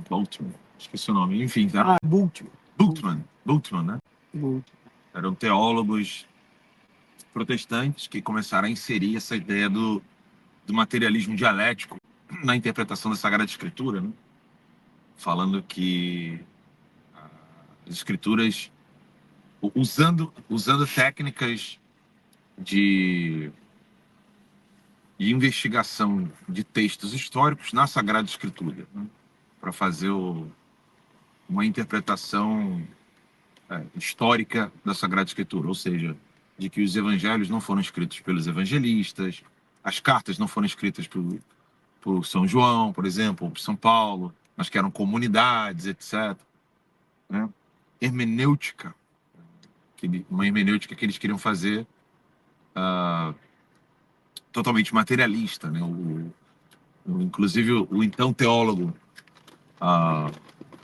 Bultmann, esqueci o nome, enfim, tá? Bultmann, né? Eram teólogos protestantes que começaram a inserir essa ideia do materialismo dialético na interpretação da Sagrada Escritura, né? Falando que as Escrituras, usando técnicas de investigação de textos históricos na Sagrada Escritura, né? Para fazer uma interpretação histórica da Sagrada Escritura, ou seja, de que os evangelhos não foram escritos pelos evangelistas, as cartas não foram escritas por São João, por exemplo, ou por São Paulo, mas que eram comunidades, etc. Né? Hermenêutica, uma hermenêutica que eles queriam fazer totalmente materialista, né? Inclusive o então teólogo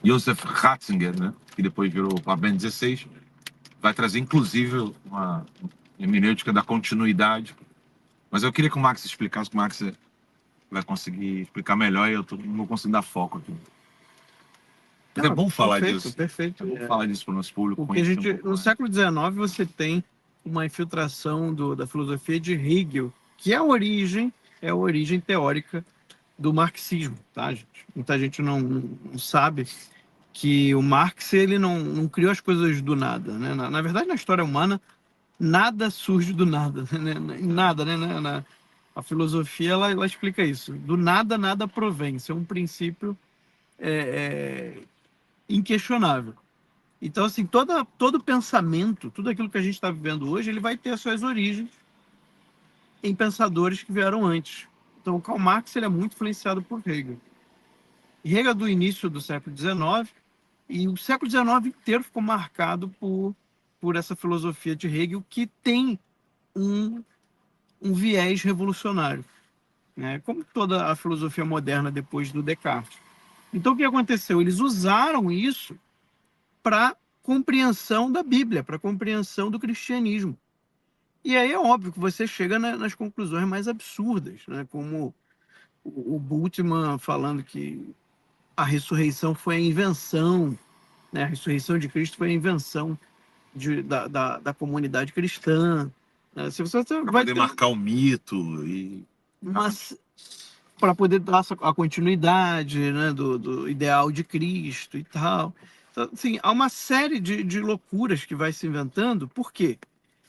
Joseph Ratzinger, né? Que depois virou o Papa Bento XVI, vai trazer inclusive uma hermenêutica da continuidade. Mas eu queria que o Max explicasse, que o Max vai conseguir explicar melhor e eu não vou conseguir dar foco aqui. Mas é bom falar disso. Perfeito. É bom falar disso para o nosso público. Porque no século XIX você tem uma infiltração da filosofia de Hegel, que é a origem teórica do marxismo, tá, gente? Muita gente não sabe que o Marx ele não criou as coisas do nada, né? Na verdade, na história humana, nada surge do nada, né? Nada, né? A filosofia ela explica isso. Do nada, nada provém. Isso é um princípio inquestionável. Então, assim, todo pensamento, tudo aquilo que a gente está vivendo hoje, ele vai ter as suas origens em pensadores que vieram antes. Então, o Karl Marx ele é muito influenciado por Hegel. Hegel é do início do século XIX, e o século XIX inteiro ficou marcado por essa filosofia de Hegel, que tem um viés revolucionário, né? Como toda a filosofia moderna depois do Descartes. Então, o que aconteceu? Eles usaram isso para compreensão da Bíblia, para compreensão do cristianismo. E aí é óbvio que você chega nas conclusões mais absurdas, né? Como o Bultmann falando que a ressurreição foi a invenção, né? A ressurreição de Cristo foi a invenção da comunidade cristã. Né? Se você vai poder marcar o mito para poder dar a continuidade, né, do ideal de Cristo e tal. Então, assim, há uma série de loucuras que vai se inventando. Por quê?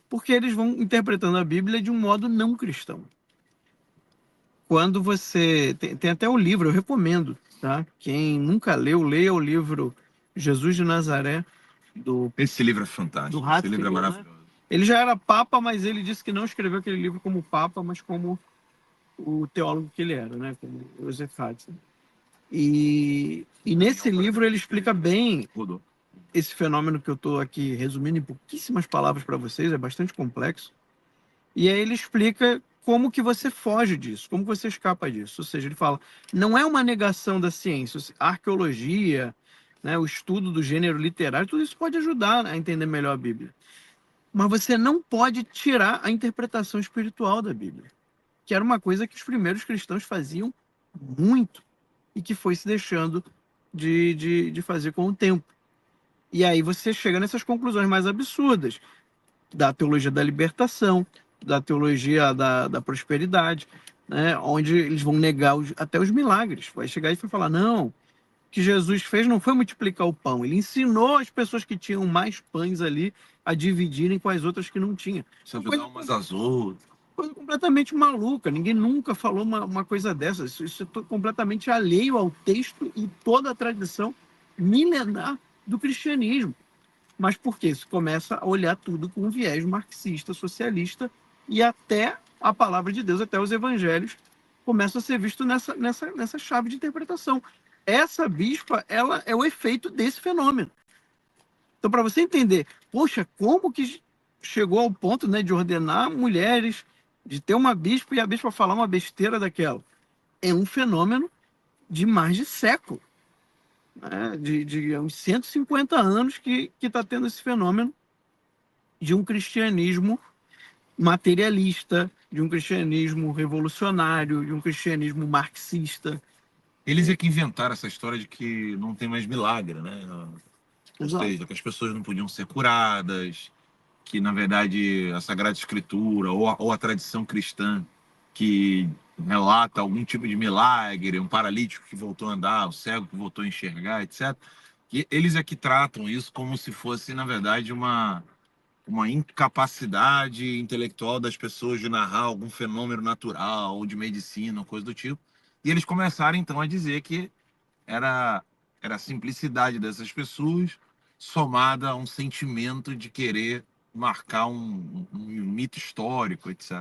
Porque eles vão interpretando a Bíblia de um modo não cristão. Quando você... Tem até o livro, eu recomendo, tá? Quem nunca leu, leia o livro Jesus de Nazaré. Esse livro é fantástico, esse livro é maravilhoso. Né? Ele já era papa, mas ele disse que não escreveu aquele livro como papa, mas como o teólogo que ele era, né? Como Joseph Ratzinger. E nesse livro ele explica bem esse fenômeno que eu estou aqui resumindo em pouquíssimas palavras para vocês, é bastante complexo. E aí ele explica como que você foge disso, como você escapa disso. Ou seja, ele fala, não é uma negação da ciência, a arqueologia, né, o estudo do gênero literário, tudo isso pode ajudar a entender melhor a Bíblia. Mas você não pode tirar a interpretação espiritual da Bíblia, que era uma coisa que os primeiros cristãos faziam muito e que foi se deixando de fazer com o tempo. E aí você chega nessas conclusões mais absurdas da teologia da libertação, da teologia da prosperidade, né? Onde eles vão negar até os milagres. Vai chegar e vai falar, não, o que Jesus fez não foi multiplicar o pão, ele ensinou as pessoas que tinham mais pães ali a dividirem com as outras que não tinham. Ajudar umas às outras. Coisa completamente maluca, ninguém nunca falou uma coisa dessa. Isso é completamente alheio ao texto e toda a tradição milenar do cristianismo. Mas por quê? Você começa a olhar tudo com um viés marxista, socialista, e até a palavra de Deus, até os evangelhos, começam a ser vistos nessa chave de interpretação. Essa bispa, ela é o efeito desse fenômeno. Então, para você entender, poxa, como que chegou ao ponto, né, de ordenar mulheres, de ter uma bispa e a bispa falar uma besteira daquela? É um fenômeno de mais de século, né? De uns 150 anos que está tendo esse fenômeno de um cristianismo materialista, de um cristianismo revolucionário, de um cristianismo marxista. Eles é que inventaram essa história de que não tem mais milagre, né? Ou Exato. seja, que as pessoas não podiam ser curadas, que na verdade a Sagrada Escritura ou a tradição cristã que relata algum tipo de milagre, um paralítico que voltou a andar, o cego que voltou a enxergar, etc. E eles é que tratam isso como se fosse, na verdade, uma incapacidade intelectual das pessoas de narrar algum fenômeno natural ou de medicina, ou coisa do tipo. E eles começaram então a dizer que era, era a simplicidade dessas pessoas somada a um sentimento de querer marcar um mito histórico, etc.